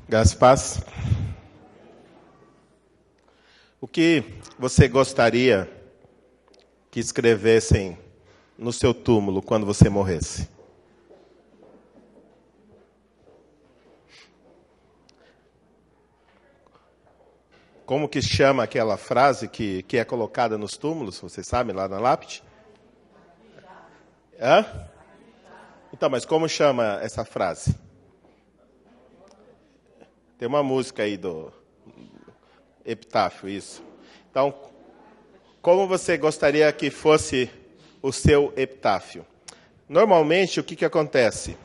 Graças e paz. O que você gostaria que escrevessem no seu túmulo quando você morresse? Como que chama aquela frase que é colocada nos túmulos? Vocês sabem, lá na lápide? Hã? Então, mas como chama essa frase? Tem uma música aí do epitáfio, isso. Então, como você gostaria que fosse o seu epitáfio? Normalmente, o que acontece?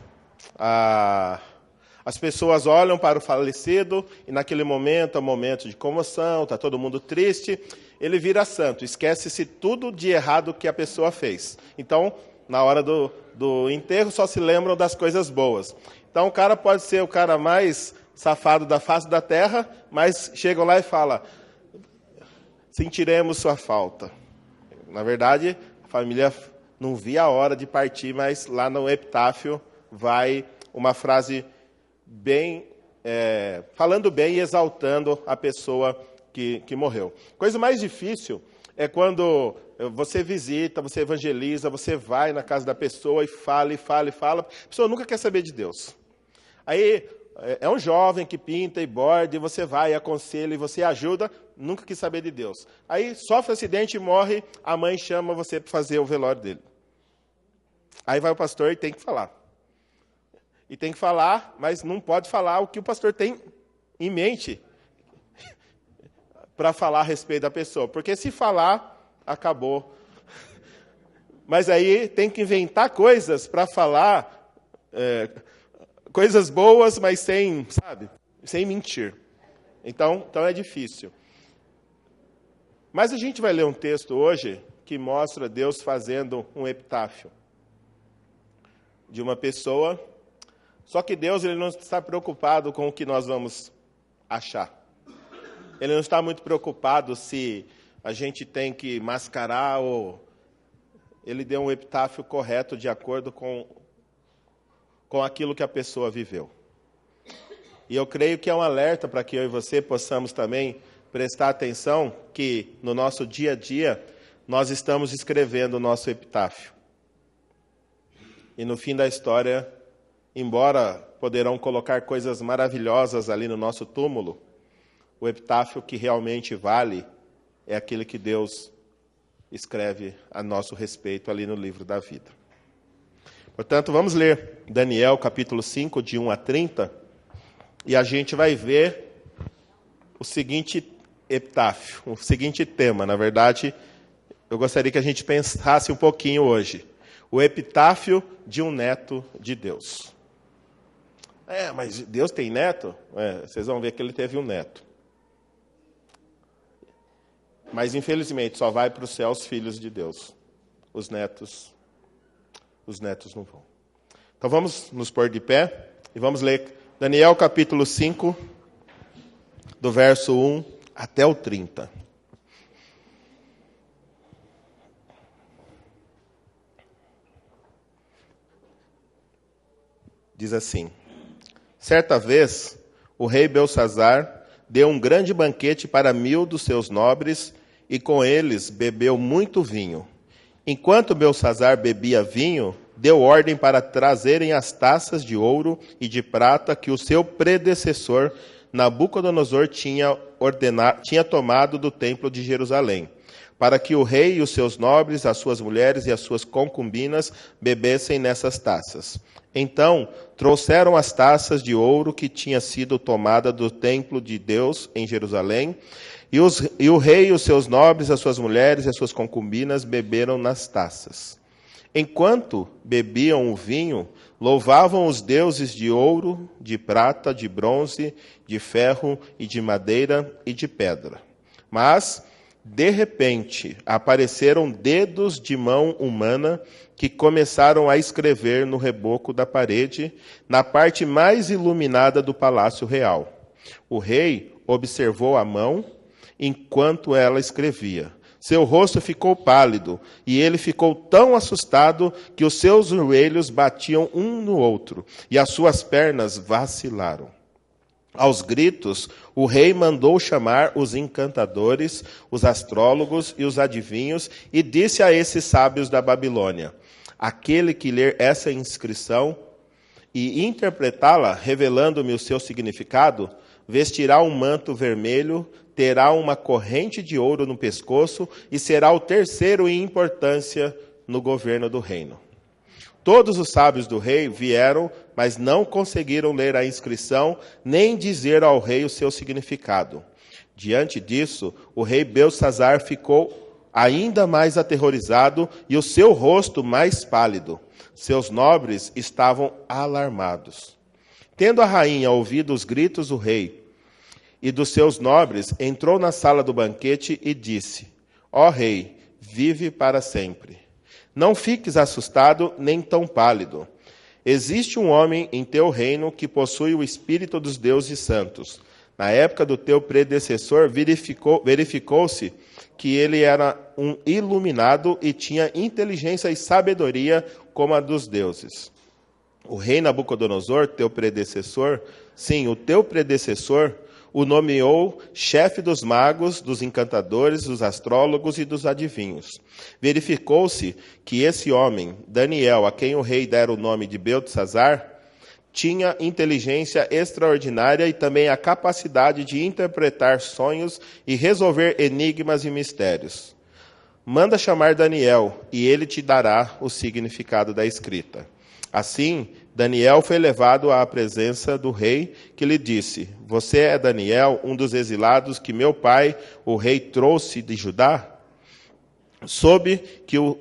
As pessoas olham para o falecido e naquele momento é um momento de comoção, está todo mundo triste, ele vira santo, esquece-se tudo de errado que a pessoa fez. Então, na hora do enterro, só se lembram das coisas boas. Então, o cara pode ser o cara mais safado da face da terra, mas chegam lá e falam, sentiremos sua falta. Na verdade, a família não via a hora de partir, mas lá no epitáfio vai uma frase bem, falando bem e exaltando a pessoa que morreu. Coisa mais difícil é quando você visita, você evangeliza, você vai na casa da pessoa e fala, a pessoa nunca quer saber de Deus. Aí é um jovem que pinta e borda, e você vai, aconselha, e você ajuda, nunca quis saber de Deus. Aí sofre acidente e morre, a mãe chama você para fazer o velório dele. Aí vai o pastor e tem que falar. E tem que falar, mas não pode falar o que o pastor tem em mente para falar a respeito da pessoa. Porque se falar, acabou. Mas aí tem que inventar coisas para falar coisas boas, mas sem mentir. Então é difícil. Mas a gente vai ler um texto hoje que mostra Deus fazendo um epitáfio de uma pessoa. Só que Deus ele não está preocupado com o que nós vamos achar. Ele não está muito preocupado se a gente tem que mascarar ou... Ele deu um epitáfio correto de acordo com aquilo que a pessoa viveu. E eu creio que é um alerta para que eu e você possamos também prestar atenção que no nosso dia a dia nós estamos escrevendo o nosso epitáfio. E no fim da história, embora poderão colocar coisas maravilhosas ali no nosso túmulo, o epitáfio que realmente vale é aquele que Deus escreve a nosso respeito ali no livro da vida. Portanto, vamos ler Daniel capítulo 5, de 1 a 30, e a gente vai ver o seguinte epitáfio, o seguinte tema. Na verdade, eu gostaria que a gente pensasse um pouquinho hoje. O epitáfio de um neto de Deus. Mas Deus tem neto? Vocês vão ver que ele teve um neto. Mas, infelizmente, só vai para o céu os filhos de Deus. Os netos não vão. Então, vamos nos pôr de pé e vamos ler Daniel capítulo 5, do verso 1 até o 30. Diz assim: certa vez, o rei Belsazar deu um grande banquete para 1000 dos seus nobres e com eles bebeu muito vinho. Enquanto Belsazar bebia vinho, deu ordem para trazerem as taças de ouro e de prata que o seu predecessor, Nabucodonosor, tinha tomado do templo de Jerusalém, para que o rei e os seus nobres, as suas mulheres e as suas concubinas bebessem nessas taças. Então, trouxeram as taças de ouro que tinha sido tomada do templo de Deus em Jerusalém, e o rei e os seus nobres, as suas mulheres e as suas concubinas beberam nas taças. Enquanto bebiam o vinho, louvavam os deuses de ouro, de prata, de bronze, de ferro e de madeira e de pedra. Mas, de repente, apareceram dedos de mão humana que começaram a escrever no reboco da parede, na parte mais iluminada do palácio real. O rei observou a mão enquanto ela escrevia. Seu rosto ficou pálido, e ele ficou tão assustado que os seus joelhos batiam um no outro, e as suas pernas vacilaram. Aos gritos, o rei mandou chamar os encantadores, os astrólogos e os adivinhos, e disse a esses sábios da Babilônia: aquele que ler essa inscrição e interpretá-la, revelando-me o seu significado, vestirá um manto vermelho, terá uma corrente de ouro no pescoço e será o terceiro em importância no governo do reino. Todos os sábios do rei vieram, mas não conseguiram ler a inscrição, nem dizer ao rei o seu significado. Diante disso, o rei Beltsazar ficou ainda mais aterrorizado e o seu rosto mais pálido. Seus nobres estavam alarmados. Tendo a rainha ouvido os gritos do rei e dos seus nobres, entrou na sala do banquete e disse: ó rei, vive para sempre. Não fiques assustado nem tão pálido. Existe um homem em teu reino que possui o espírito dos deuses santos. Na época do teu predecessor, verificou-se que ele era um iluminado e tinha inteligência e sabedoria como a dos deuses. O rei Nabucodonosor, teu predecessor, sim, o teu predecessor, o nomeou chefe dos magos, dos encantadores, dos astrólogos e dos adivinhos. Verificou-se que esse homem, Daniel, a quem o rei dera o nome de Beltsazar, tinha inteligência extraordinária e também a capacidade de interpretar sonhos e resolver enigmas e mistérios. Manda chamar Daniel, e ele te dará o significado da escrita. Assim, Daniel foi levado à presença do rei, que lhe disse: você é Daniel, um dos exilados que meu pai, o rei, trouxe de Judá? Soube que o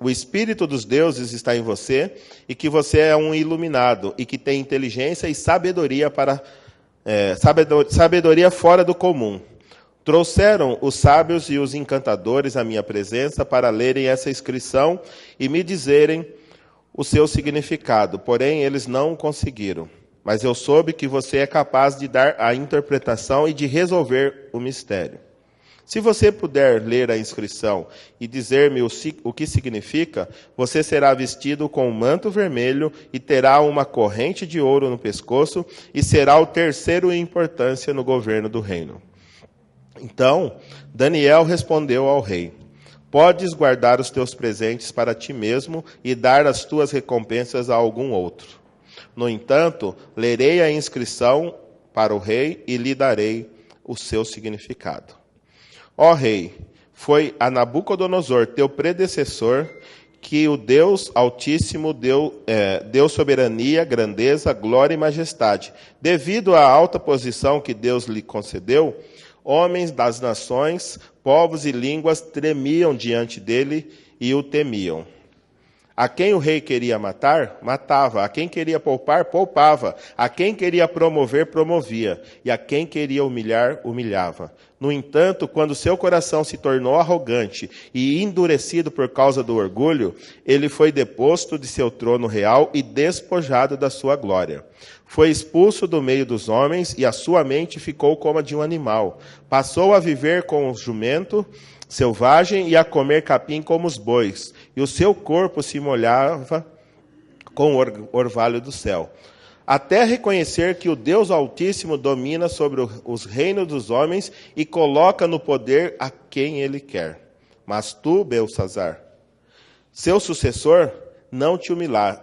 espírito dos deuses está em você, e que você é um iluminado, e que tem inteligência e sabedoria sabedoria fora do comum. Trouxeram os sábios e os encantadores à minha presença para lerem essa inscrição e me dizerem o seu significado, porém eles não conseguiram. Mas eu soube que você é capaz de dar a interpretação e de resolver o mistério. Se você puder ler a inscrição e dizer-me o que significa, você será vestido com um manto vermelho e terá uma corrente de ouro no pescoço e será o terceiro em importância no governo do reino. Então, Daniel respondeu ao rei: podes guardar os teus presentes para ti mesmo e dar as tuas recompensas a algum outro. No entanto, lerei a inscrição para o rei e lhe darei o seu significado. Ó rei, foi a Nabucodonosor, teu predecessor, que o Deus Altíssimo deu soberania, grandeza, glória e majestade. Devido à alta posição que Deus lhe concedeu, homens das nações, povos e línguas tremiam diante dele e o temiam. A quem o rei queria matar, matava. A quem queria poupar, poupava. A quem queria promover, promovia. E a quem queria humilhar, humilhava. No entanto, quando seu coração se tornou arrogante e endurecido por causa do orgulho, ele foi deposto de seu trono real e despojado da sua glória. Foi expulso do meio dos homens e a sua mente ficou como a de um animal. Passou a viver com o jumento selvagem e a comer capim como os bois, e o seu corpo se molhava com o orvalho do céu. Até reconhecer que o Deus Altíssimo domina sobre os reinos dos homens e coloca no poder a quem ele quer. Mas tu, Beltsazar, seu sucessor, não te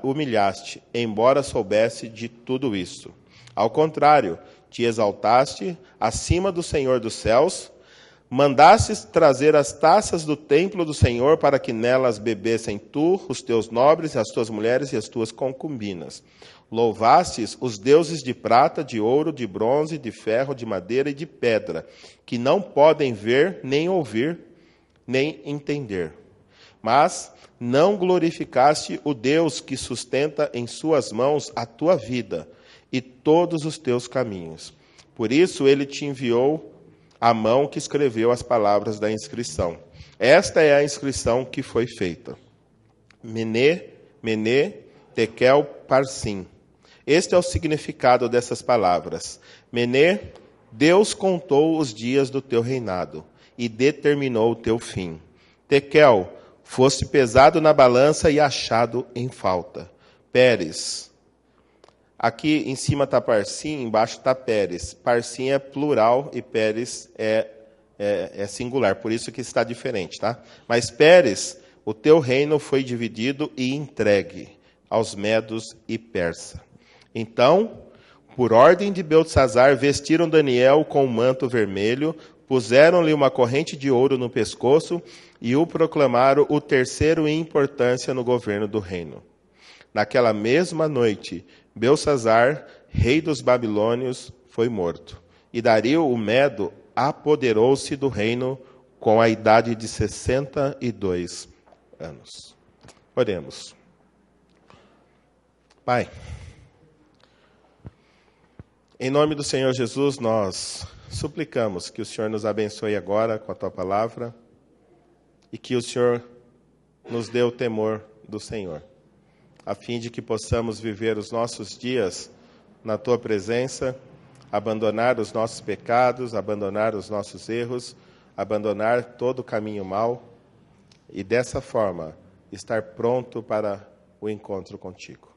humilhaste, embora soubesse de tudo isso. Ao contrário, te exaltaste acima do Senhor dos céus, mandastes trazer as taças do templo do Senhor para que nelas bebessem tu, os teus nobres, as tuas mulheres e as tuas concubinas. Louvastes os deuses de prata, de ouro, de bronze, de ferro, de madeira e de pedra, que não podem ver, nem ouvir, nem entender. Mas não glorificaste o Deus que sustenta em suas mãos a tua vida e todos os teus caminhos. Por isso ele te enviou a mão que escreveu as palavras da inscrição. Esta é a inscrição que foi feita. Mene, Tekel, Parsim. Este é o significado dessas palavras. Mene, Deus contou os dias do teu reinado e determinou o teu fim. Tekel, foste pesado na balança e achado em falta. Pérez, Aqui em cima está Parsim, embaixo está Pérez. Parsim é plural e Pérez é singular, por isso que está diferente, tá? Mas Pérez, o teu reino foi dividido e entregue aos medos e persa. Então, por ordem de Beltesazar, vestiram Daniel com um manto vermelho, puseram-lhe uma corrente de ouro no pescoço e o proclamaram o terceiro em importância no governo do reino. Naquela mesma noite, Beltesazar, rei dos babilônios, foi morto. E Dario, o Medo, apoderou-se do reino com a idade de 62 anos. Oremos. Pai, em nome do Senhor Jesus, nós suplicamos que o Senhor nos abençoe agora com a Tua palavra e que o Senhor nos dê o temor do Senhor, a fim de que possamos viver os nossos dias na Tua presença, abandonar os nossos pecados, abandonar os nossos erros, abandonar todo o caminho mau e, dessa forma, estar pronto para o encontro contigo.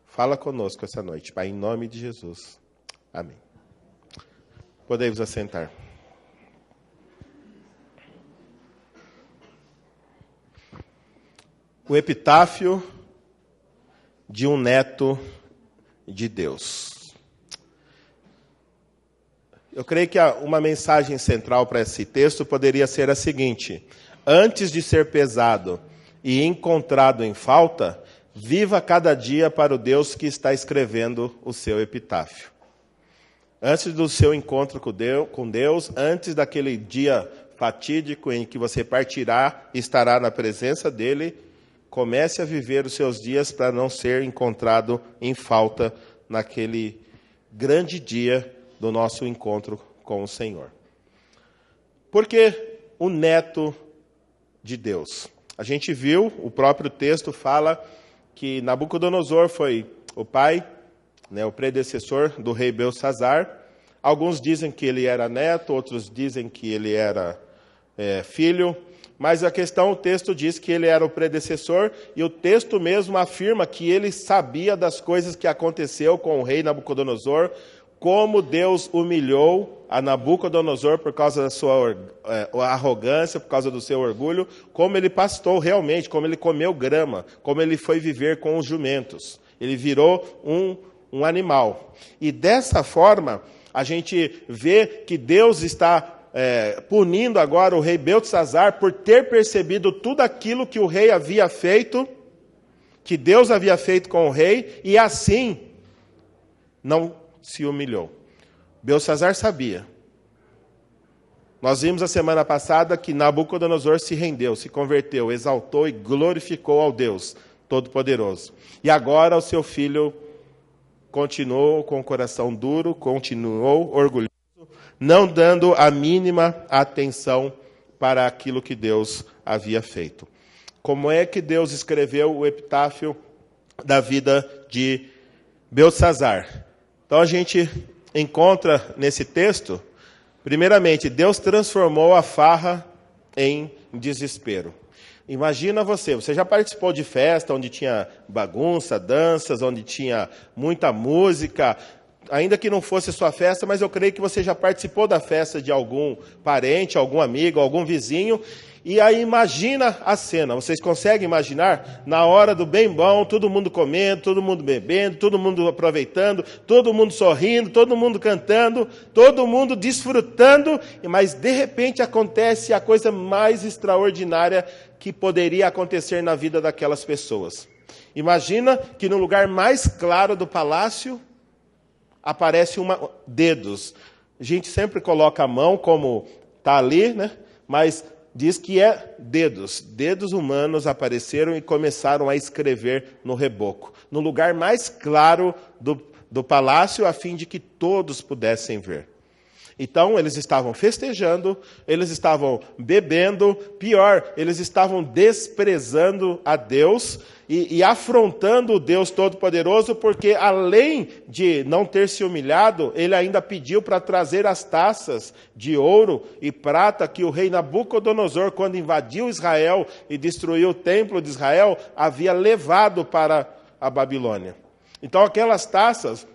Fala conosco essa noite, Pai, em nome de Jesus. Amém. Podemos assentar. O epitáfio de um neto de Deus. Eu creio que uma mensagem central para esse texto poderia ser a seguinte: antes de ser pesado e encontrado em falta, viva cada dia para o Deus que está escrevendo o seu epitáfio. Antes do seu encontro com Deus, antes daquele dia fatídico em que você partirá e estará na presença dele, comece a viver os seus dias para não ser encontrado em falta naquele grande dia do nosso encontro com o Senhor. Porque o neto de Deus. A gente viu, o próprio texto fala que Nabucodonosor foi o pai, o predecessor do rei Beltesazar. Alguns dizem que ele era neto, outros dizem que ele era filho. Mas a questão, o texto diz que ele era o predecessor, e o texto mesmo afirma que ele sabia das coisas que aconteceu com o rei Nabucodonosor, como Deus humilhou a Nabucodonosor por causa da sua arrogância, por causa do seu orgulho, como ele pastou realmente, como ele comeu grama, como ele foi viver com os jumentos. Ele virou um animal. E dessa forma, a gente vê que Deus está punindo agora o rei Beltesazar por ter percebido tudo aquilo que o rei havia feito, que Deus havia feito com o rei, e assim não se humilhou. Beltesazar sabia. Nós vimos a semana passada que Nabucodonosor se rendeu, se converteu, exaltou e glorificou ao Deus Todo-Poderoso. E agora o seu filho continuou com o coração duro, continuou orgulhoso, não dando a mínima atenção para aquilo que Deus havia feito. Como é que Deus escreveu o epitáfio da vida de Beltesazar? Então a gente encontra nesse texto, primeiramente, Deus transformou a farra em desespero. Imagina você já participou de festa onde tinha bagunça, danças, onde tinha muita música, ainda que não fosse sua festa, mas eu creio que você já participou da festa de algum parente, algum amigo, algum vizinho, e aí imagina a cena. Vocês conseguem imaginar? Na hora do bem bom, todo mundo comendo, todo mundo bebendo, todo mundo aproveitando, todo mundo sorrindo, todo mundo cantando, todo mundo desfrutando, mas de repente acontece a coisa mais extraordinária que poderia acontecer na vida daquelas pessoas. Imagina que no lugar mais claro do palácio aparece dedos. A gente sempre coloca a mão como está ali, mas diz que é dedos. Dedos humanos apareceram e começaram a escrever no reboco, no lugar mais claro do palácio, a fim de que todos pudessem ver. Então, eles estavam festejando, eles estavam bebendo, pior, eles estavam desprezando a Deus e afrontando o Deus Todo-Poderoso, porque além de não ter se humilhado, ele ainda pediu para trazer as taças de ouro e prata que o rei Nabucodonosor, quando invadiu Israel e destruiu o templo de Israel, havia levado para a Babilônia. Então aquelas taças,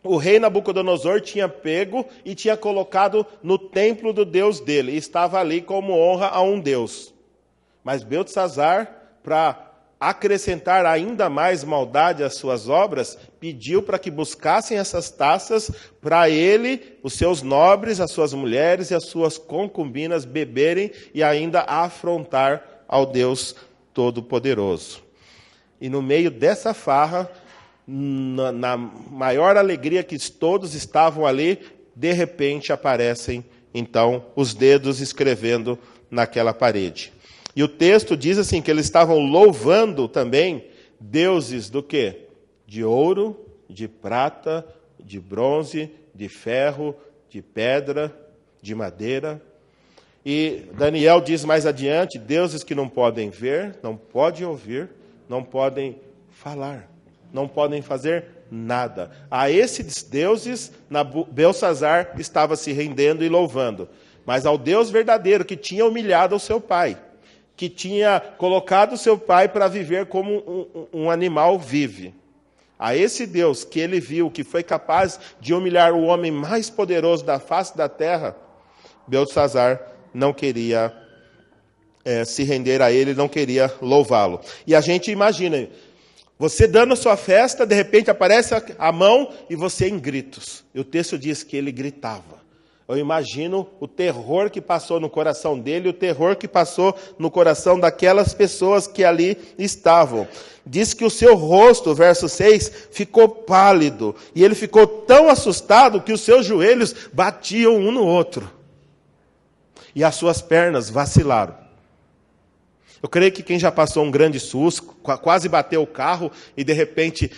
o rei Nabucodonosor tinha pego e tinha colocado no templo do Deus dele. E estava ali como honra a um Deus. Mas Beltesazar, para acrescentar ainda mais maldade às suas obras, pediu para que buscassem essas taças para ele, os seus nobres, as suas mulheres e as suas concubinas beberem e ainda afrontar ao Deus Todo-Poderoso. E no meio dessa farra, na maior alegria que todos estavam ali, de repente aparecem, então, os dedos escrevendo naquela parede. E o texto diz assim, que eles estavam louvando também deuses do quê? De ouro, de prata, de bronze, de ferro, de pedra, de madeira. E Daniel diz mais adiante, deuses que não podem ver, não podem ouvir, não podem falar, não podem fazer nada. A esses deuses, Beltesazar estava se rendendo e louvando. Mas ao Deus verdadeiro, que tinha humilhado o seu pai, que tinha colocado o seu pai para viver como um animal vive. A esse Deus que ele viu, que foi capaz de humilhar o homem mais poderoso da face da terra, Beltesazar não queria se render a ele, não queria louvá-lo. E a gente imagina, você dando a sua festa, de repente aparece a mão e você em gritos. E o texto diz que ele gritava. Eu imagino o terror que passou no coração dele, o terror que passou no coração daquelas pessoas que ali estavam. Diz que o seu rosto, verso 6, ficou pálido. E ele ficou tão assustado que os seus joelhos batiam um no outro. E as suas pernas vacilaram. Eu creio que quem já passou um grande susto, quase bateu o carro e de repente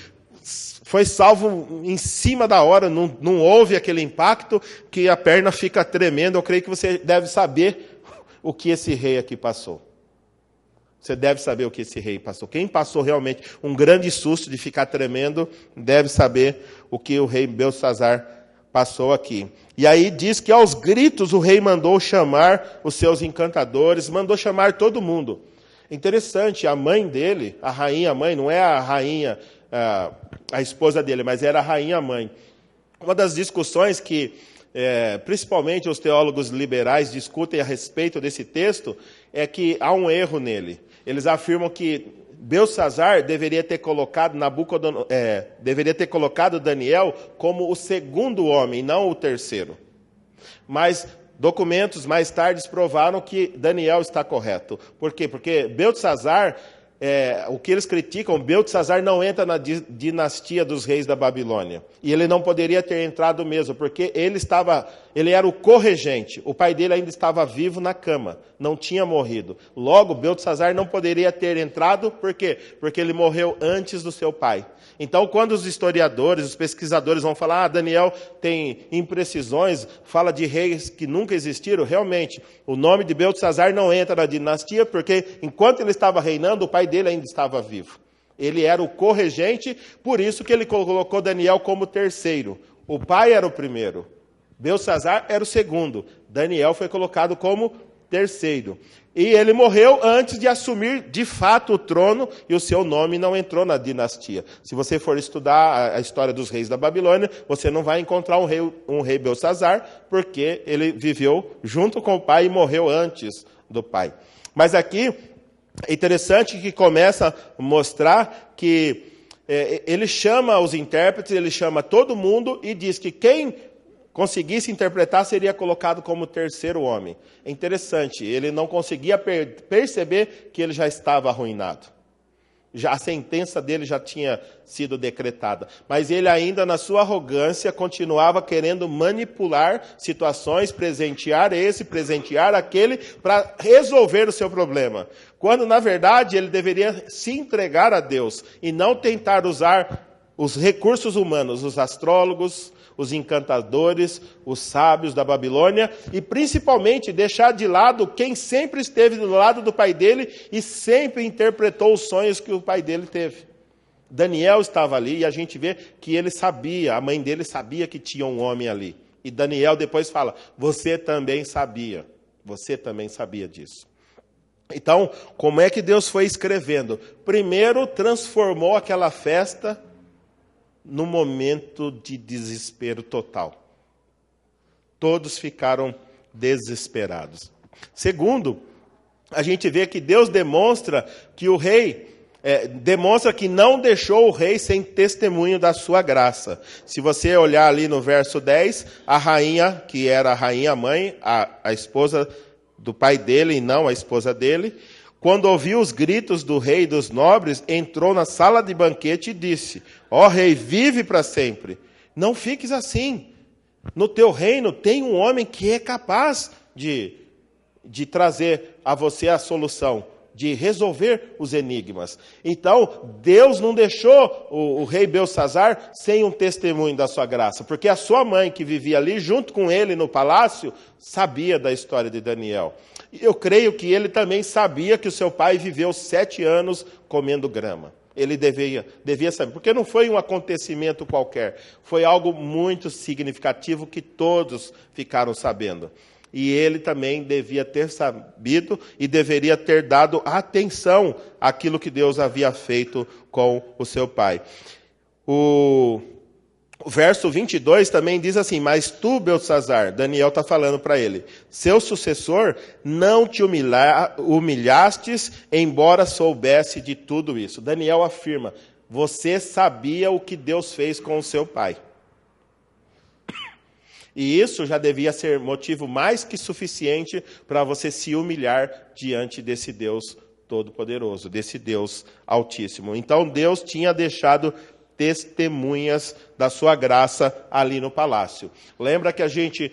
foi salvo em cima da hora, não houve aquele impacto, que a perna fica tremendo. Eu creio que você deve saber o que esse rei aqui passou. Você deve saber o que esse rei passou. Quem passou realmente um grande susto de ficar tremendo, deve saber o que o rei Beltesazar passou aqui. E aí diz que aos gritos o rei mandou chamar os seus encantadores, mandou chamar todo mundo. Interessante, a mãe dele, a rainha mãe, não é a rainha, a esposa dele, mas era a rainha mãe. Uma das discussões que, principalmente os teólogos liberais discutem a respeito desse texto, é que há um erro nele. Eles afirmam que Beltesazar deveria ter colocado Daniel como o segundo homem, não o terceiro. Mas documentos mais tarde provaram que Daniel está correto. Por quê? Porque Beltesazar, o que eles criticam, Beltesazar não entra na dinastia dos reis da Babilônia. E ele não poderia ter entrado mesmo, porque ele era o corregente. O pai dele ainda estava vivo na cama, não tinha morrido. Logo, Beltesazar não poderia ter entrado, por quê? Porque ele morreu antes do seu pai. Então, quando os historiadores, os pesquisadores vão falar, Daniel tem imprecisões, fala de reis que nunca existiram, realmente, o nome de Beltesazar não entra na dinastia, porque enquanto ele estava reinando, o pai dele ainda estava vivo. Ele era o corregente, por isso que ele colocou Daniel como terceiro. O pai era o primeiro, Beltesazar era o segundo, Daniel foi colocado como terceiro. E ele morreu antes de assumir de fato o trono, e o seu nome não entrou na dinastia. Se você for estudar a história dos reis da Babilônia, você não vai encontrar um rei Beltesazar, porque ele viveu junto com o pai e morreu antes do pai. Mas aqui é interessante que começa a mostrar que ele chama os intérpretes, ele chama todo mundo e diz que quem conseguisse interpretar, seria colocado como terceiro homem. É interessante, ele não conseguia perceber que ele já estava arruinado. A sentença dele já tinha sido decretada. Mas ele ainda, na sua arrogância, continuava querendo manipular situações, presentear esse, presentear aquele, para resolver o seu problema. Quando, na verdade, ele deveria se entregar a Deus e não tentar usar os recursos humanos, os astrólogos, os encantadores, os sábios da Babilônia, e principalmente deixar de lado quem sempre esteve do lado do pai dele e sempre interpretou os sonhos que o pai dele teve. Daniel estava ali e a gente vê que ele sabia, a mãe dele sabia que tinha um homem ali. E Daniel depois fala, você também sabia disso. Então, como é que Deus foi escrevendo? Primeiro, transformou aquela festa num momento de desespero total. Todos ficaram desesperados. Segundo, a gente vê que Deus demonstra que o rei, demonstra que não deixou o rei sem testemunho da sua graça. Se você olhar ali no verso 10, a rainha, que era a rainha mãe, a esposa do pai dele e não a esposa dele, quando ouviu os gritos do rei e dos nobres, entrou na sala de banquete e disse: ó rei, vive para sempre. Não fiques assim. No teu reino tem um homem que é capaz de trazer a você a solução, de resolver os enigmas. Então, Deus não deixou o rei Beltsazar sem um testemunho da sua graça, porque a sua mãe, que vivia ali junto com ele no palácio, sabia da história de Daniel. Eu creio que ele também sabia que o seu pai viveu 7 anos comendo grama. Ele devia saber, porque não foi um acontecimento qualquer, foi algo muito significativo que todos ficaram sabendo. E ele também devia ter sabido e deveria ter dado atenção àquilo que Deus havia feito com o seu pai. O verso 22 também diz assim: mas tu, Beltsazar, Daniel está falando para ele, seu sucessor, não te humilhastes, embora soubesse de tudo isso. Daniel afirma, você sabia o que Deus fez com o seu pai. E isso já devia ser motivo mais que suficiente para você se humilhar diante desse Deus Todo-Poderoso, desse Deus Altíssimo. Então Deus tinha deixado testemunhas da sua graça ali no palácio. Lembra que a gente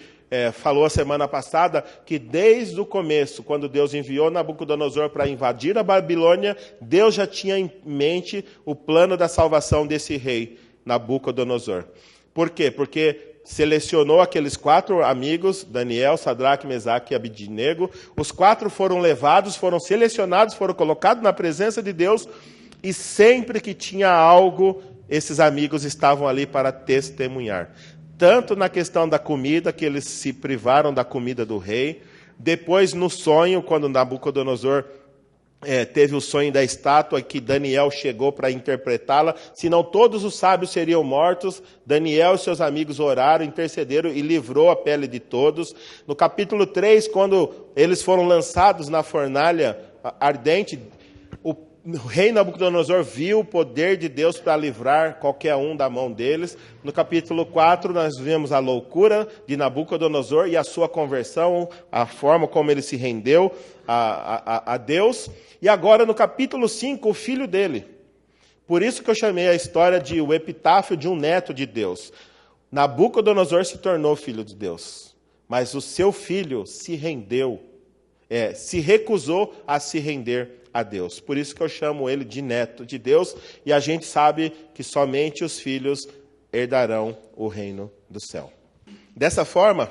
falou a semana passada que desde o começo, quando Deus enviou Nabucodonosor para invadir a Babilônia, Deus já tinha em mente o plano da salvação desse rei, Nabucodonosor. Por quê? Porque selecionou aqueles 4 amigos, Daniel, Sadraque, Mesaque e Abidnego. Os 4 foram levados, foram selecionados, foram colocados na presença de Deus, e sempre que tinha algo, esses amigos estavam ali para testemunhar. Tanto na questão da comida, que eles se privaram da comida do rei, depois no sonho, quando Nabucodonosor teve o sonho da estátua, que Daniel chegou para interpretá-la, senão todos os sábios seriam mortos. Daniel e seus amigos oraram, intercederam e livrou a pele de todos. No capítulo 3, quando eles foram lançados na fornalha ardente, o rei Nabucodonosor viu o poder de Deus para livrar qualquer um da mão deles. No capítulo 4, nós vemos a loucura de Nabucodonosor e a sua conversão, a forma como ele se rendeu a Deus. E agora, no capítulo 5, o filho dele. Por isso que eu chamei a história de o epitáfio de um neto de Deus. Nabucodonosor se tornou filho de Deus, mas o seu filho se rendeu, se recusou a se render a Deus. Por isso que eu chamo ele de neto de Deus, e a gente sabe que somente os filhos herdarão o reino do céu. Dessa forma,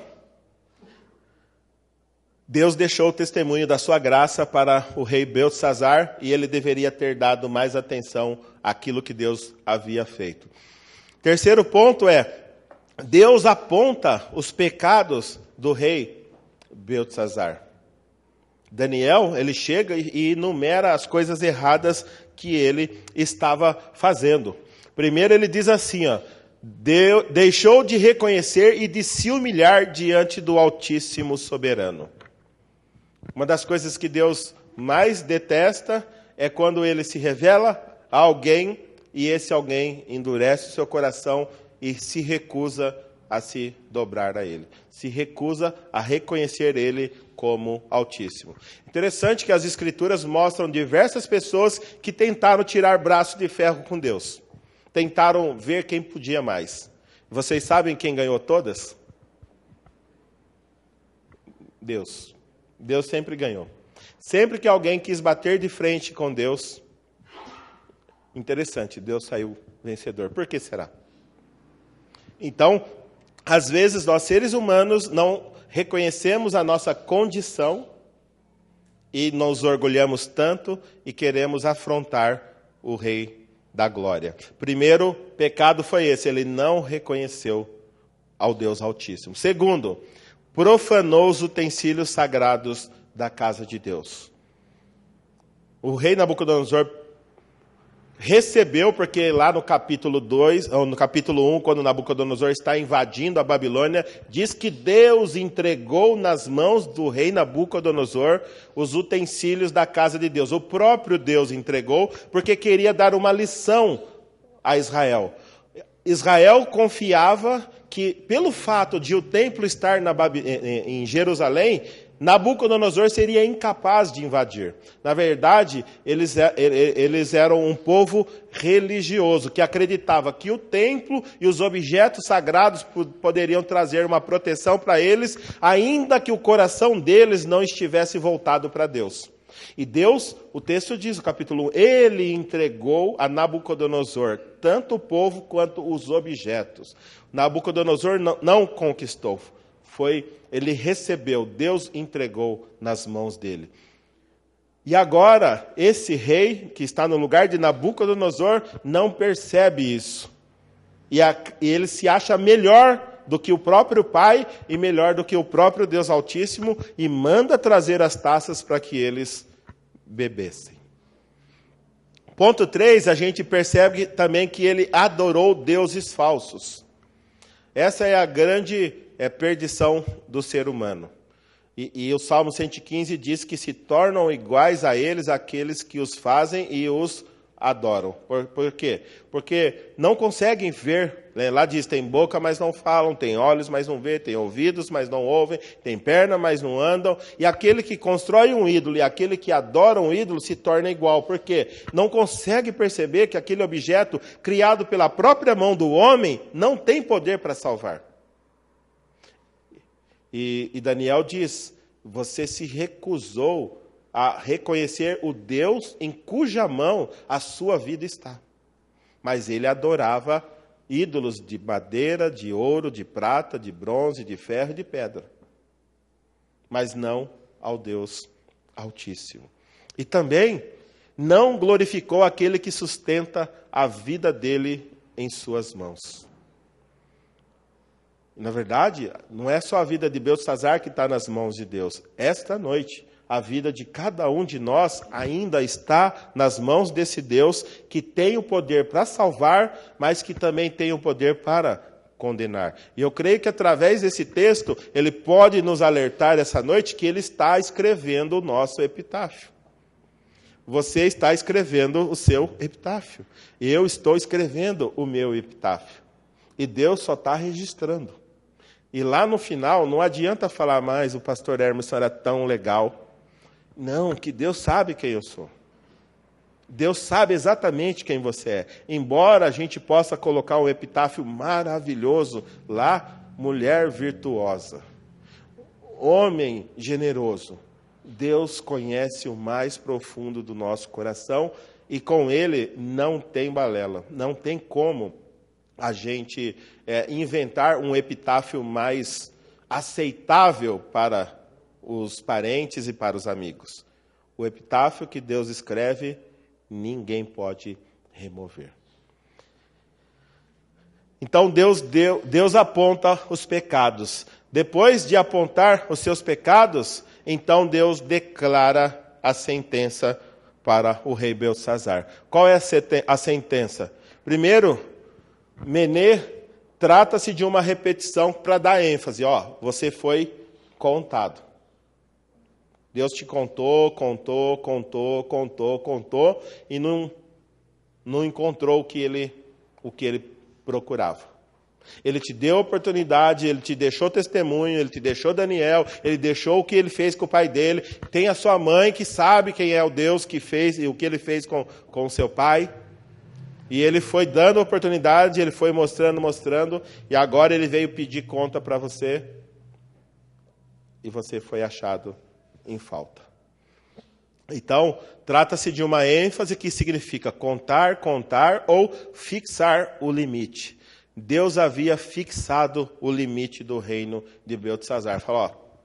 Deus deixou o testemunho da sua graça para o rei Beltsazar, e ele deveria ter dado mais atenção àquilo que Deus havia feito. Terceiro ponto Deus aponta os pecados do rei Beltsazar. Daniel, ele chega e enumera as coisas erradas que ele estava fazendo. Primeiro ele diz assim, deixou de reconhecer e de se humilhar diante do Altíssimo Soberano. Uma das coisas que Deus mais detesta é quando ele se revela a alguém e esse alguém endurece o seu coração e se recusa a se dobrar a ele. Se recusa a reconhecer ele como Altíssimo. Interessante que as Escrituras mostram diversas pessoas que tentaram tirar braço de ferro com Deus. Tentaram ver quem podia mais. Vocês sabem quem ganhou todas? Deus. Deus sempre ganhou. Sempre que alguém quis bater de frente com Deus, interessante, Deus saiu vencedor. Por que será? Então, às vezes nós seres humanos não reconhecemos a nossa condição e nos orgulhamos tanto e queremos afrontar o Rei da Glória. Primeiro pecado foi esse, ele não reconheceu ao Deus Altíssimo. Segundo, profanou os utensílios sagrados da casa de Deus. O rei Nabucodonosor recebeu, porque lá no capítulo 2, ou no capítulo 1, quando Nabucodonosor está invadindo a Babilônia, diz que Deus entregou nas mãos do rei Nabucodonosor os utensílios da casa de Deus. O próprio Deus entregou, porque queria dar uma lição a Israel. Israel confiava que, pelo fato de o templo estar em Jerusalém, Nabucodonosor seria incapaz de invadir. Na verdade, eles eram um povo religioso, que acreditava que o templo e os objetos sagrados poderiam trazer uma proteção para eles, ainda que o coração deles não estivesse voltado para Deus. E Deus, o texto diz, no capítulo 1, ele entregou a Nabucodonosor tanto o povo quanto os objetos. Nabucodonosor não conquistou, ele recebeu, Deus entregou nas mãos dele. E agora, esse rei que está no lugar de Nabucodonosor não percebe isso. E ele se acha melhor do que o próprio pai e melhor do que o próprio Deus Altíssimo e manda trazer as taças para que eles bebessem. Ponto 3, a gente percebe também que ele adorou deuses falsos. Essa é a grande perdição do ser humano. E o Salmo 115 diz que se tornam iguais a eles aqueles que os fazem e os adoram. Por quê? Porque não conseguem ver. Lá diz, tem boca, mas não falam, tem olhos, mas não vê, tem ouvidos, mas não ouvem, tem perna, mas não andam. E aquele que constrói um ídolo e aquele que adora um ídolo se torna igual. Por quê? Não consegue perceber que aquele objeto criado pela própria mão do homem não tem poder para salvar. E Daniel diz, você se recusou a reconhecer o Deus em cuja mão a sua vida está. Mas ele adorava ídolos de madeira, de ouro, de prata, de bronze, de ferro e de pedra. Mas não ao Deus Altíssimo. E também não glorificou aquele que sustenta a vida dele em suas mãos. Na verdade, não é só a vida de Beltesazar que está nas mãos de Deus. Esta noite, a vida de cada um de nós ainda está nas mãos desse Deus que tem o poder para salvar, mas que também tem o poder para condenar. E eu creio que através desse texto, ele pode nos alertar essa noite que ele está escrevendo o nosso epitáfio. Você está escrevendo o seu epitáfio. Eu estou escrevendo o meu epitáfio. E Deus só está registrando. E lá no final, não adianta falar mais, o pastor Hermes era tão legal. Não, que Deus sabe quem eu sou. Deus sabe exatamente quem você é. Embora a gente possa colocar um epitáfio maravilhoso lá, mulher virtuosa, homem generoso. Deus conhece o mais profundo do nosso coração e com Ele não tem balela, não tem como a gente inventar um epitáfio mais aceitável para os parentes e para os amigos. O epitáfio que Deus escreve, ninguém pode remover. Então Deus aponta os pecados. Depois de apontar os seus pecados, então Deus declara a sentença para o rei Beltesazar. Qual é a sentença? Primeiro, Menê, trata-se de uma repetição para dar ênfase. Você foi contado. Deus te contou e não encontrou o que ele procurava. Ele te deu a oportunidade, ele te deixou testemunho, ele te deixou Daniel, ele deixou o que ele fez com o pai dele. Tem a sua mãe que sabe quem é o Deus que fez e o que ele fez com o seu pai. E ele foi dando oportunidade, ele foi mostrando, e agora ele veio pedir conta para você, e você foi achado em falta. Então, trata-se de uma ênfase que significa contar ou fixar o limite. Deus havia fixado o limite do reino de Beltesazar. Falou,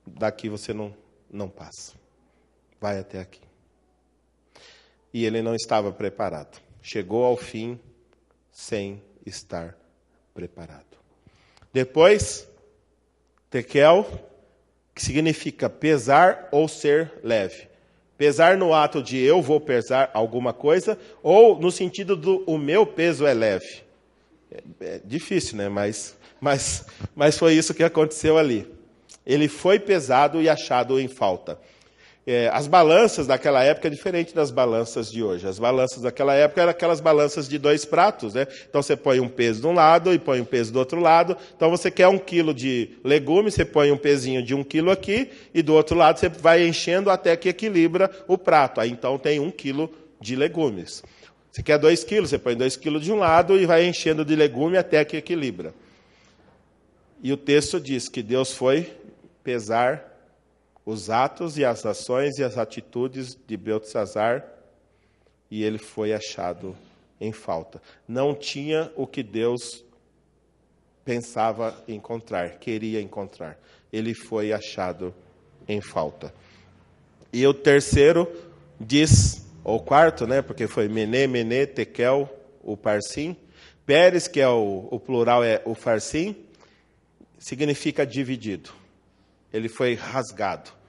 daqui você não passa. Vai até aqui. E ele não estava preparado. Chegou ao fim sem estar preparado. Depois, tekel, que significa pesar ou ser leve. Pesar no ato de eu vou pesar alguma coisa, ou no sentido do o meu peso é leve. É difícil, né? Mas foi isso que aconteceu ali. Ele foi pesado e achado em falta. As balanças daquela época é diferente das balanças de hoje. As balanças daquela época eram aquelas balanças de 2 pratos, né? Então você põe um peso de um lado e põe um peso do outro lado. Então você quer 1 quilo de legumes, você põe um pezinho de 1 quilo aqui, e do outro lado você vai enchendo até que equilibra o prato. Aí então tem 1 quilo de legumes. Você quer 2 quilos, você põe 2 quilos de um lado e vai enchendo de legume até que equilibra. E o texto diz que Deus foi pesar os atos e as ações e as atitudes de Beltesazar, e ele foi achado em falta. Não tinha o que Deus pensava encontrar, queria encontrar. Ele foi achado em falta. E o terceiro diz, ou quarto, né, porque foi Mené, Tekel, o Parsim. Pérez, que é o plural é o Farsim, significa dividido. Ele foi rasgado.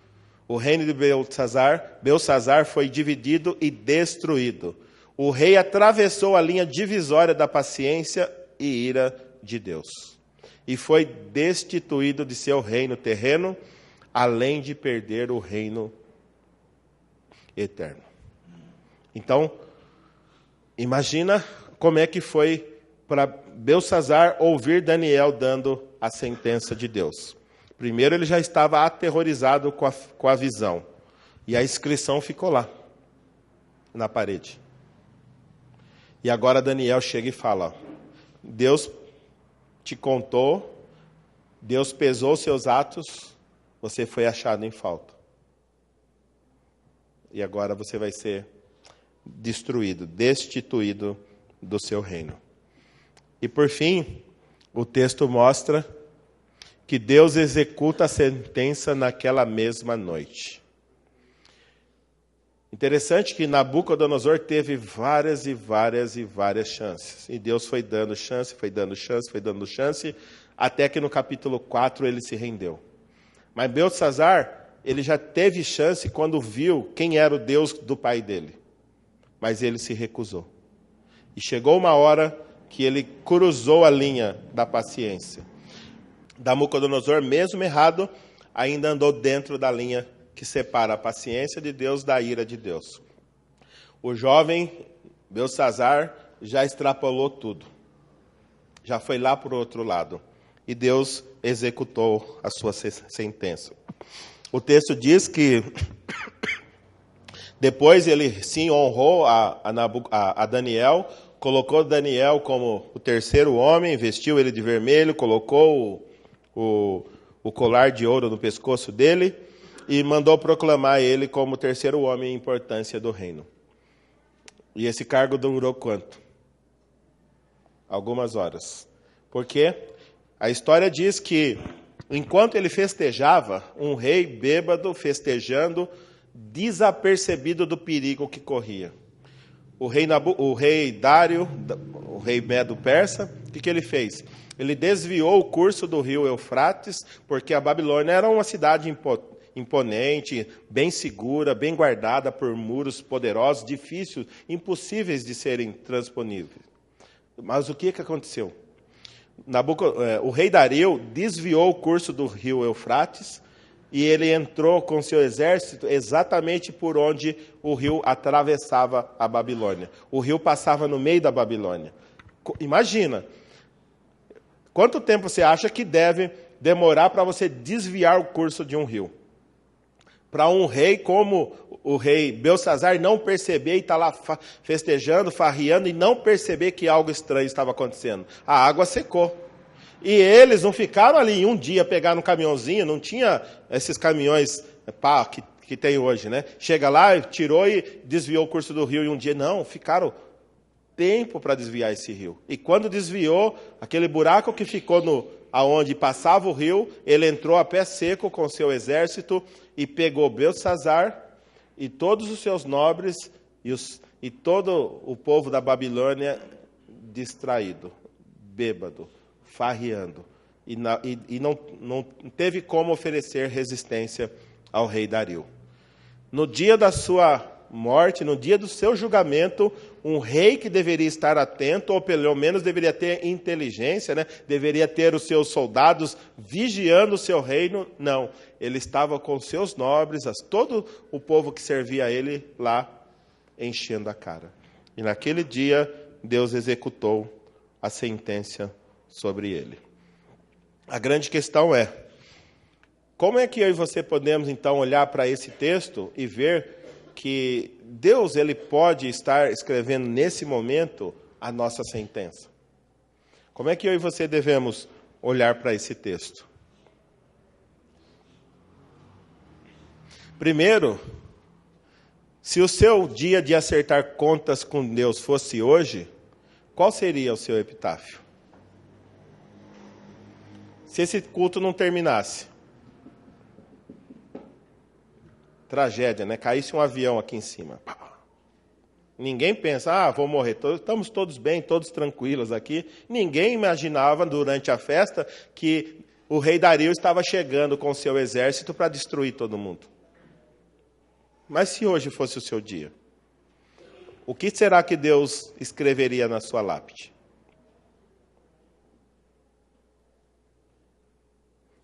O reino de Beltesazar foi dividido e destruído. O rei atravessou a linha divisória da paciência e ira de Deus. E foi destituído de seu reino terreno, além de perder o reino eterno. Então, imagina como é que foi para Beltesazar ouvir Daniel dando a sentença de Deus. Primeiro, ele já estava aterrorizado com a visão. E a inscrição ficou lá, na parede. E agora Daniel chega e fala, Deus te contou, Deus pesou seus atos, você foi achado em falta. E agora você vai ser destruído, destituído do seu reino. E por fim, o texto mostra que Deus executa a sentença naquela mesma noite. Interessante que Nabucodonosor teve várias chances. E Deus foi dando chance, até que no capítulo 4 ele se rendeu. Mas Beltesazar, ele já teve chance quando viu quem era o Deus do pai dele. Mas ele se recusou. E chegou uma hora que ele cruzou a linha da paciência. Nabucodonosor, mesmo errado, ainda andou dentro da linha que separa a paciência de Deus da ira de Deus. O jovem Beltesazar já extrapolou tudo. Já foi lá para o outro lado. E Deus executou a sua sentença. O texto diz que depois ele sim honrou a Daniel, colocou Daniel como o terceiro homem, vestiu ele de vermelho, colocou o colar de ouro no pescoço dele e mandou proclamar ele como o terceiro homem em importância do reino. E esse cargo durou quanto? Algumas horas. Porque a história diz que, enquanto ele festejava, um rei bêbado festejando, desapercebido do perigo que corria. O rei Dário, o rei Medo-Persa, o que ele fez? Ele desviou o curso do rio Eufrates, porque a Babilônia era uma cidade imponente, bem segura, bem guardada por muros poderosos, difíceis, impossíveis de serem transponíveis. Mas o que aconteceu? O rei Dario desviou o curso do rio Eufrates e ele entrou com seu exército exatamente por onde o rio atravessava a Babilônia. O rio passava no meio da Babilônia. Imagina, quanto tempo você acha que deve demorar para você desviar o curso de um rio? Para um rei como o rei Beltesazar não perceber e estar lá festejando, farriando e não perceber que algo estranho estava acontecendo. A água secou. E eles não ficaram ali um dia pegar no caminhãozinho, não tinha esses caminhões que tem hoje, né? Chega lá, tirou e desviou o curso do rio em um dia. Não, ficaram tempo para desviar esse rio. E quando desviou, aquele buraco que ficou aonde passava o rio, ele entrou a pé seco com seu exército e pegou Beltesazar e todos os seus nobres e todo o povo da Babilônia distraído, bêbado, farriando. E não teve como oferecer resistência ao rei Dario. No dia da sua morte, no dia do seu julgamento, um rei que deveria estar atento, ou pelo menos deveria ter inteligência, né? Deveria ter os seus soldados vigiando o seu reino. Não, ele estava com seus nobres, todo o povo que servia a ele lá, enchendo a cara. E naquele dia, Deus executou a sentença sobre ele. A grande questão é, como é que eu e você podemos, então, olhar para esse texto e ver que Deus ele pode estar escrevendo nesse momento a nossa sentença? Como é que eu e você devemos olhar para esse texto? Primeiro, se o seu dia de acertar contas com Deus fosse hoje, qual seria o seu epitáfio? Se esse culto não terminasse, tragédia, né? Caísse um avião aqui em cima. Ninguém pensa, vou morrer. Estamos todos bem, todos tranquilos aqui. Ninguém imaginava durante a festa que o rei Dario estava chegando com o seu exército para destruir todo mundo. Mas se hoje fosse o seu dia, o que será que Deus escreveria na sua lápide?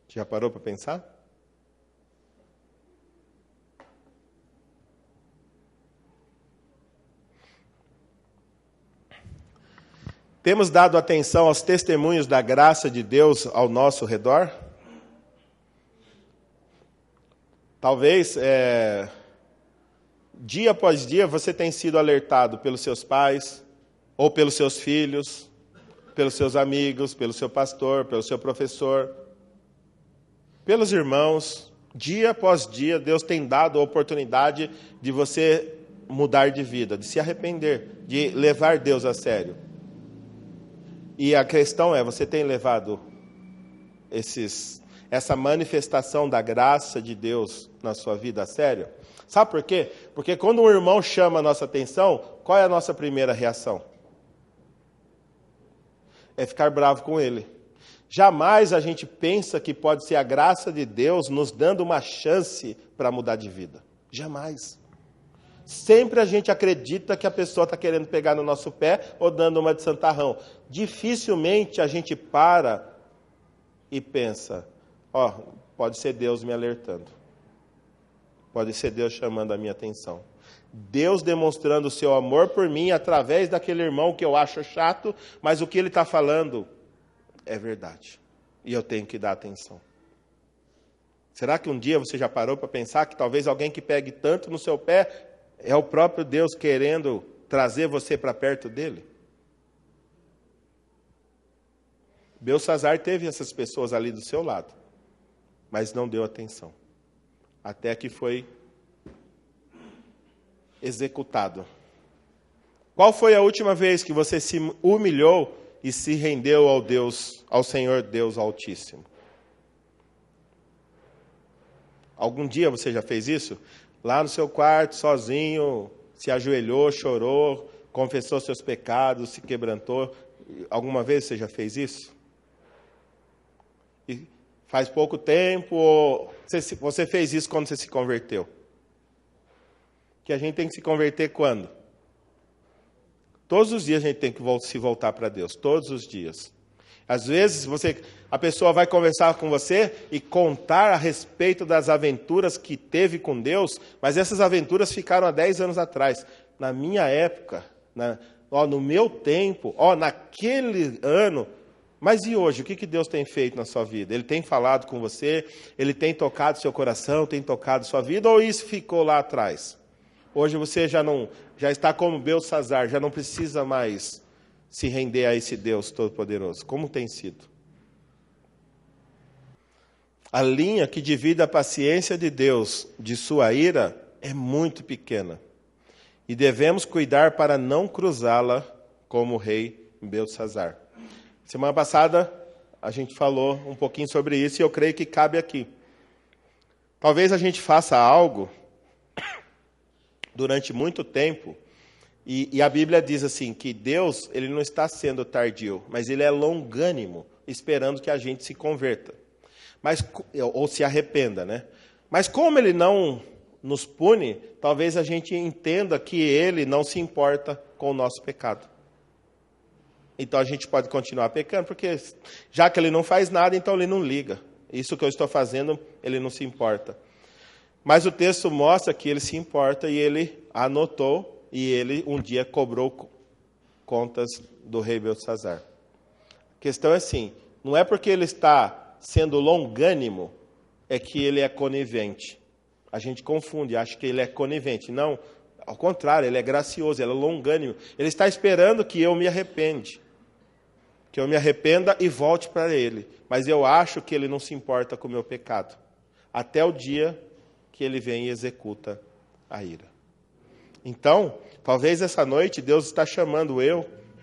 Já parou para pensar? Temos dado atenção aos testemunhos da graça de Deus ao nosso redor? Talvez, dia após dia, você tem sido alertado pelos seus pais, ou pelos seus filhos, pelos seus amigos, pelo seu pastor, pelo seu professor, pelos irmãos. Dia após dia, Deus tem dado a oportunidade de você mudar de vida, de se arrepender, de levar Deus a sério. E a questão é, você tem levado essa manifestação da graça de Deus na sua vida a sério? Sabe por quê? Porque quando um irmão chama a nossa atenção, qual é a nossa primeira reação? É ficar bravo com ele. Jamais a gente pensa que pode ser a graça de Deus nos dando uma chance para mudar de vida. Jamais. Sempre a gente acredita que a pessoa está querendo pegar no nosso pé ou dando uma de santarrão. Dificilmente a gente para e pensa, pode ser Deus me alertando. Pode ser Deus chamando a minha atenção. Deus demonstrando o seu amor por mim através daquele irmão que eu acho chato, mas o que ele está falando é verdade. E eu tenho que dar atenção. Será que um dia você já parou para pensar que talvez alguém que pegue tanto no seu pé é o próprio Deus querendo trazer você para perto dele? Belsazar teve essas pessoas ali do seu lado, mas não deu atenção. Até que foi executado. Qual foi a última vez que você se humilhou e se rendeu ao Senhor Deus Altíssimo? Algum dia você já fez isso? Lá no seu quarto, sozinho, se ajoelhou, chorou, confessou seus pecados, se quebrantou. Alguma vez você já fez isso? E faz pouco tempo, ou você fez isso quando você se converteu? Que a gente tem que se converter quando? Todos os dias a gente tem que se voltar para Deus, todos os dias. Às vezes a pessoa vai conversar com você e contar a respeito das aventuras que teve com Deus, mas essas aventuras ficaram há 10 anos atrás. Na minha época, no meu tempo, naquele ano. Mas e hoje? O que Deus tem feito na sua vida? Ele tem falado com você? Ele tem tocado seu coração? Tem tocado sua vida? Ou isso ficou lá atrás? Hoje você já está como Belsazar, já não precisa mais se render a esse Deus Todo-Poderoso. Como tem sido? A linha que divide a paciência de Deus de sua ira é muito pequena. E devemos cuidar para não cruzá-la como o rei Belsazar. Semana passada a gente falou um pouquinho sobre isso e eu creio que cabe aqui. Talvez a gente faça algo durante muito tempo. E a Bíblia diz assim, que Deus ele não está sendo tardio, mas Ele é longânimo, esperando que a gente se converta. Ou se arrependa, né? Mas como Ele não nos pune, talvez a gente entenda que Ele não se importa com o nosso pecado. Então a gente pode continuar pecando, porque já que Ele não faz nada, então Ele não liga. Isso que eu estou fazendo, Ele não se importa. Mas o texto mostra que Ele se importa e Ele anotou e Ele um dia cobrou contas do rei Beltesazar. A questão é assim, não é porque Ele está sendo longânimo, é que Ele é conivente. A gente confunde, acha que Ele é conivente. Não, ao contrário, Ele é gracioso, Ele é longânimo. Ele está esperando que eu me arrependa. Que eu me arrependa e volte para Ele. Mas eu acho que Ele não se importa com o meu pecado. Até o dia que Ele vem e executa a ira. Então, talvez essa noite Deus está chamando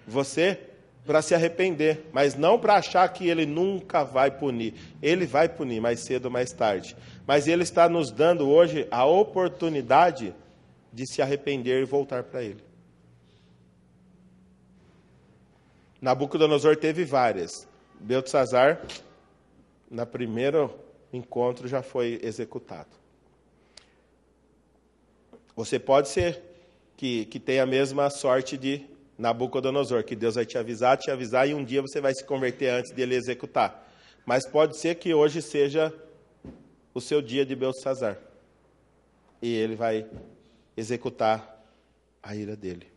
você, para se arrepender. Mas não para achar que Ele nunca vai punir. Ele vai punir mais cedo ou mais tarde. Mas Ele está nos dando hoje a oportunidade de se arrepender e voltar para Ele. Nabucodonosor teve várias. Beltesazar, no primeiro encontro, já foi executado. Você pode ser que tenha a mesma sorte de Nabucodonosor, que Deus vai te avisar, e um dia você vai se converter antes dele executar. Mas pode ser que hoje seja o seu dia de Beltesazar. E ele vai executar a ira dele.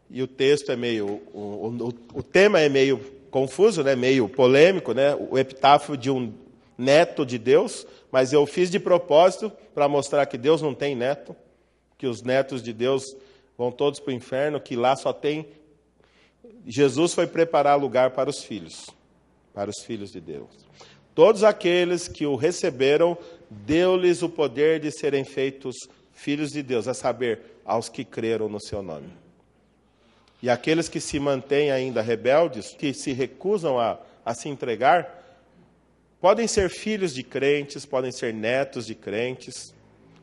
E o texto é meio... O tema é meio confuso, né? Meio polêmico, né? O epitáfio de um neto de Deus, mas eu fiz de propósito para mostrar que Deus não tem neto, que os netos de Deus vão todos para o inferno, que lá só tem... Jesus foi preparar lugar para os filhos de Deus. Todos aqueles que o receberam, deu-lhes o poder de serem feitos filhos de Deus, a saber, aos que creram no seu nome. E aqueles que se mantêm ainda rebeldes, que se recusam a se entregar, podem ser filhos de crentes, podem ser netos de crentes,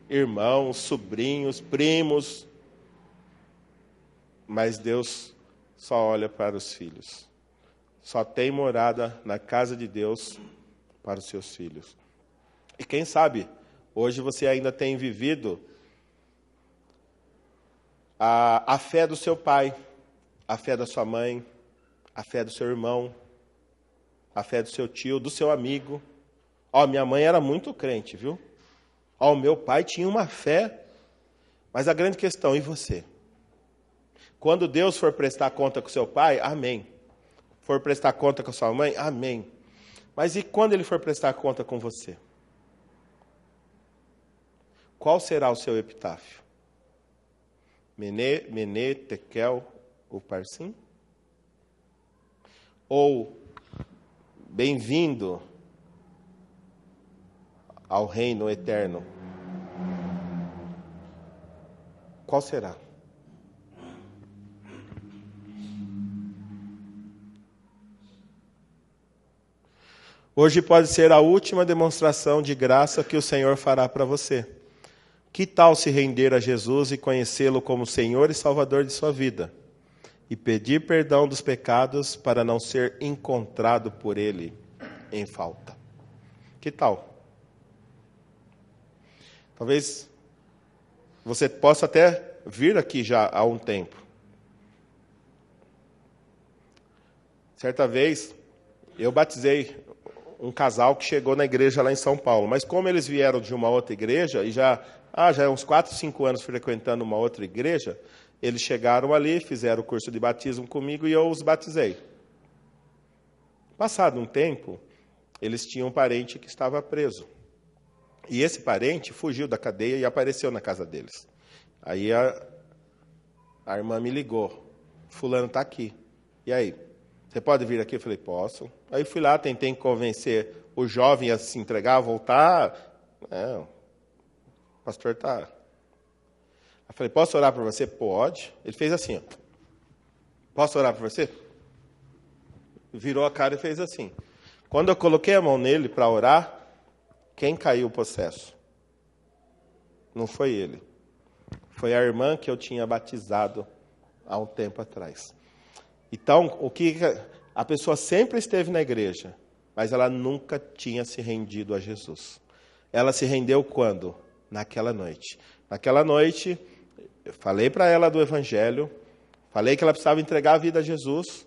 irmãos, sobrinhos, primos, mas Deus só olha para os filhos. Só tem morada na casa de Deus para os seus filhos. E quem sabe, hoje você ainda tem vivido a fé do seu pai, a fé da sua mãe, a fé do seu irmão, a fé do seu tio, do seu amigo. Minha mãe era muito crente, viu? O meu pai tinha uma fé. Mas a grande questão, e você? Quando Deus for prestar conta com seu pai, amém. For prestar conta com sua mãe, amém. Mas e quando Ele for prestar conta com você? Qual será o seu epitáfio? Mené, Tekel, Uparsim? Ou, bem-vindo ao reino eterno? Qual será? Hoje pode ser a última demonstração de graça que o Senhor fará para você. Que tal se render a Jesus e conhecê-lo como Senhor e Salvador de sua vida? E pedir perdão dos pecados para não ser encontrado por Ele em falta. Que tal? Talvez você possa até vir aqui já há um tempo. Certa vez, eu batizei um casal que chegou na igreja lá em São Paulo. Mas como eles vieram de uma outra igreja, e já há uns 4, 5 anos frequentando uma outra igreja, eles chegaram ali, fizeram o curso de batismo comigo e eu os batizei. Passado um tempo, eles tinham um parente que estava preso. E esse parente fugiu da cadeia e apareceu na casa deles. Aí a irmã me ligou. Fulano está aqui. E aí? Você pode vir aqui? Eu falei, posso. Aí fui lá, tentei convencer o jovem a se entregar, a voltar. O pastor está... Eu falei, posso orar por você? Pode. Ele fez assim, ó. Posso orar por você? Virou a cara e fez assim. Quando eu coloquei a mão nele para orar, quem caiu o possesso? Não foi ele. Foi a irmã que eu tinha batizado há um tempo atrás. Então, a pessoa sempre esteve na igreja, mas ela nunca tinha se rendido a Jesus. Ela se rendeu quando? Naquela noite. Naquela noite, eu falei para ela do Evangelho, falei que ela precisava entregar a vida a Jesus,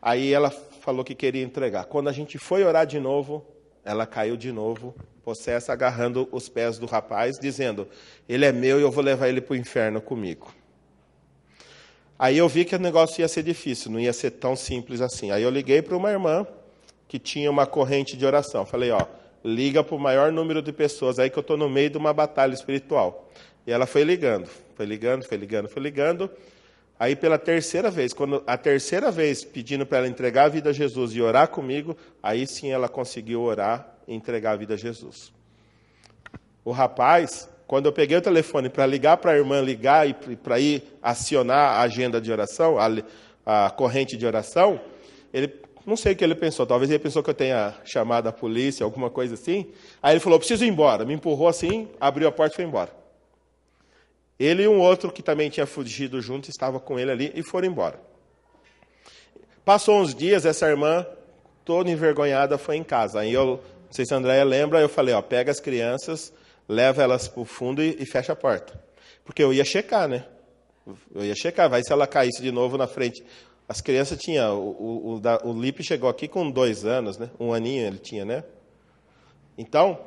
aí ela falou que queria entregar. Quando a gente foi orar de novo, ela caiu de novo, possessa, agarrando os pés do rapaz, dizendo, ele é meu e eu vou levar ele para o inferno comigo. Aí eu vi que o negócio ia ser difícil, não ia ser tão simples assim. Aí eu liguei para uma irmã que tinha uma corrente de oração. Falei, liga para o maior número de pessoas aí que eu estou no meio de uma batalha espiritual. E ela foi ligando. Aí pela terceira vez, quando a terceira vez pedindo para ela entregar a vida a Jesus e orar comigo, aí sim ela conseguiu orar e entregar a vida a Jesus. O rapaz, quando eu peguei o telefone para ligar para a irmã, ligar e para ir acionar a agenda de oração, a corrente de oração, ele, não sei o que ele pensou, talvez ele pensou que eu tenha chamado a polícia, alguma coisa assim. Aí ele falou, preciso ir embora. Me empurrou assim, abriu a porta e foi embora. Ele e um outro que também tinha fugido junto, estava com ele ali e foram embora. Passou uns dias, essa irmã, toda envergonhada, foi em casa. Aí eu, não sei se a Andréia lembra, eu falei, pega as crianças, leva elas para o fundo e fecha a porta. Porque eu ia checar, né? Vai se ela caísse de novo na frente. As crianças tinham, o Lipe chegou aqui com 2 anos, né? 1 aninho ele tinha, né? Então,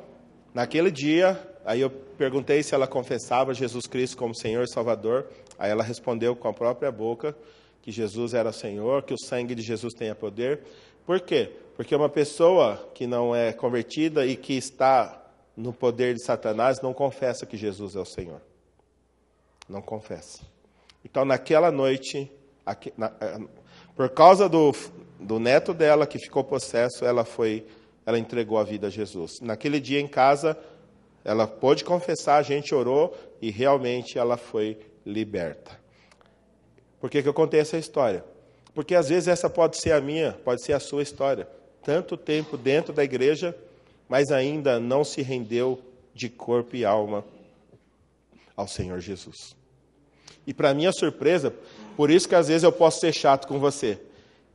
naquele dia, aí eu perguntei se ela confessava Jesus Cristo como Senhor e Salvador. Aí ela respondeu com a própria boca que Jesus era Senhor, que o sangue de Jesus tenha poder. Por quê? Porque uma pessoa que não é convertida e que está no poder de Satanás não confessa que Jesus é o Senhor. Não confessa. Então, naquela noite, por causa do neto dela que ficou possesso, ela entregou a vida a Jesus. Naquele dia em casa, ela pôde confessar, a gente orou e realmente ela foi liberta. Por que eu contei essa história? Porque às vezes essa pode ser a minha, pode ser a sua história. Tanto tempo dentro da igreja, mas ainda não se rendeu de corpo e alma ao Senhor Jesus. E para minha surpresa, por isso que às vezes eu posso ser chato com você.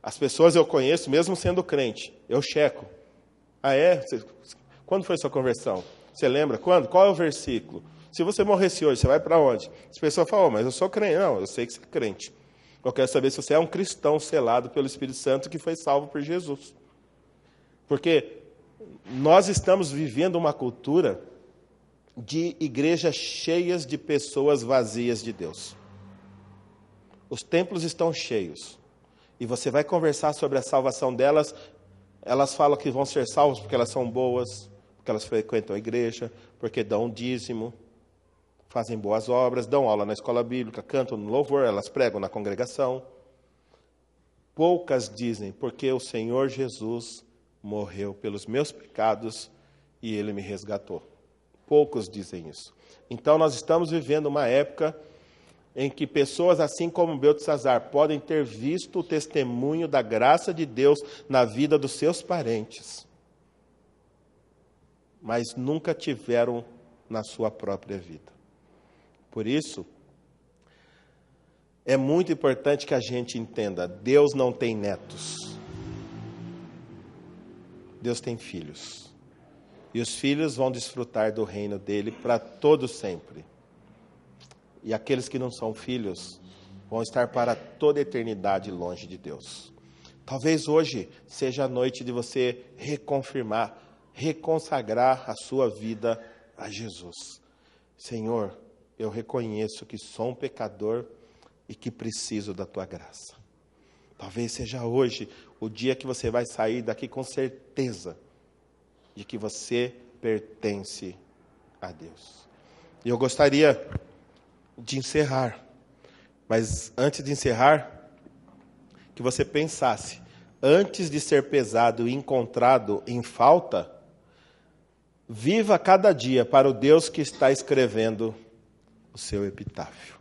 As pessoas eu conheço, mesmo sendo crente, eu checo. Quando foi sua conversão? Você lembra? Quando? Qual é o versículo? Se você morresse hoje, você vai para onde? As pessoas falam, mas eu sou crente. Não, eu sei que você é crente. Eu quero saber se você é um cristão selado pelo Espírito Santo que foi salvo por Jesus. Porque nós estamos vivendo uma cultura de igrejas cheias de pessoas vazias de Deus. Os templos estão cheios. E você vai conversar sobre a salvação delas, elas falam que vão ser salvas porque elas são boas, porque elas frequentam a igreja, porque dão dízimo, fazem boas obras, dão aula na escola bíblica, cantam no louvor, elas pregam na congregação. Poucas dizem, porque o Senhor Jesus morreu pelos meus pecados e Ele me resgatou. Poucos dizem isso. Então nós estamos vivendo uma época em que pessoas assim como Beltesazar podem ter visto o testemunho da graça de Deus na vida dos seus parentes, mas nunca tiveram na sua própria vida. Por isso, é muito importante que a gente entenda, Deus não tem netos. Deus tem filhos. E os filhos vão desfrutar do reino dele para todo sempre. E aqueles que não são filhos vão estar para toda a eternidade longe de Deus. Talvez hoje seja a noite de você reconfirmar, reconsagrar a sua vida a Jesus. Senhor, eu reconheço que sou um pecador e que preciso da tua graça. Talvez seja hoje o dia que você vai sair daqui com certeza de que você pertence a Deus. E eu gostaria de encerrar, mas antes de encerrar, que você pensasse, antes de ser pesado e encontrado em falta, viva cada dia para o Deus que está escrevendo o seu epitáfio.